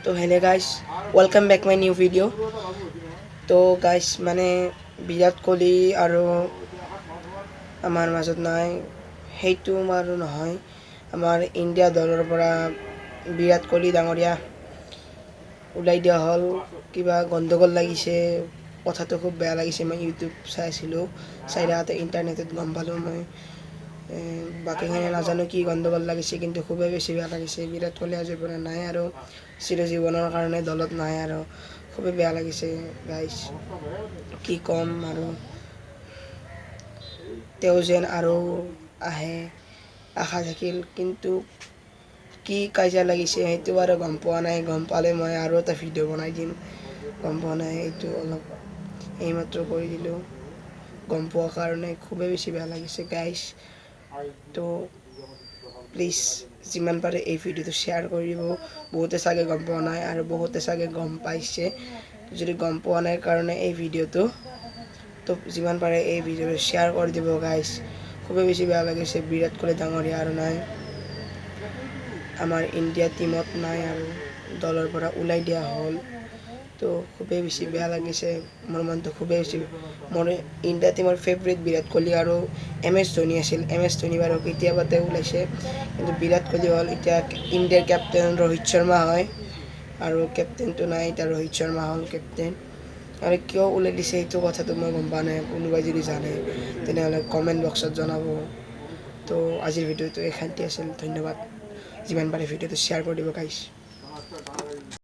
तो हेले guys welcome back my new video. तो गाइस माने विराट कोहली और आमार माजत नाई हेतु मारू নহয় आमार इंडिया दলৰ পৰা विराट कोहली डाঙरिया उलाई दिया हल किबा गंडगोल লাগিছে কথাটো খুব বেয়া লাগিছে মই ইউটিউব চাইছিলো চাইৰাতে ইন্টারনেটত গম পালো মই বাকিখিনি নাজানো কি গন্ডগোল লাগিছে কিন্তু খুবেই বেছি বেয়া লাগিছে বিৰাট কোহলি আজিৰ পৰা নাই আৰু চিৰজীৱনৰ কাৰণে দলত নাই আৰু খুবেই বেয়া লাগিছে গাইস কি কম আৰু তেওঁ যেন আৰু আহে আশা থাকিল কিন্তু কি কাজিয়া লাগিছে সেইটো আৰু গম পোৱা নাই গম পালে মই আৰু এটা ভিডিঅ' বনাই দিম গম পোৱা নাই এইটো অলপ এইমাত্ৰ কৰি দিলো গম পোৱাৰ কাৰণে খুবেই বেছি বেয়া লাগিছে গাইস তো প্লিজ যিমান পাৰে এই ভিডিঅ'টো শ্বেয়াৰ কৰি দিব বহুতে চাগে গম পোৱা নাই আৰু বহুতে চাগে গম পাইছে যদি গম পোৱা নাই কাৰণে এই ভিডিঅ'টো তো যিমান পাৰে এই ভিডিঅ'টো শ্বেয়াৰ কৰি দিব গাইস খুবেই বেছি বেয়া লাগিছে বিৰাট কোহলি ডাঙৰীয়া আৰু নাই আমাৰ ইণ্ডিয়া টিমত নাই আৰু দলৰ পৰা উলাই দিয়া হল তো খুবেই বেছি বেয়া লাগিছে মোৰ মনটো খুবেই বেছি মোৰ ইণ্ডিয়া টিমৰ ফেভৰেট বিৰাট কোহলি আৰু MS ধোনি আছিল MS ধোনি বাৰু কেতিয়াবাতে ওলাইছে কিন্তু বিৰাট কোহলি হল এতিয়া ইণ্ডিয়াৰ কেপ্টেইন ৰোহিত শৰ্মা হয় আৰু কেপ্টেইনটো নাই এতিয়া ৰোহিত শৰ্মা হল কেপ্টেইন আৰু কিয় ওলাই দিছে এইটো কথাটো মই গম পোৱা নাই কোনোবাই যদি জানে তেনেহ'লে কমেণ্ট বক্সত জনাব তো আজিৰ ভিডিঅ'টো এইখানতে আছিল ধন্যবাদ যিমান পাৰে ভিডিঅ'টো শ্বেয়াৰ কৰি দিব গাইছ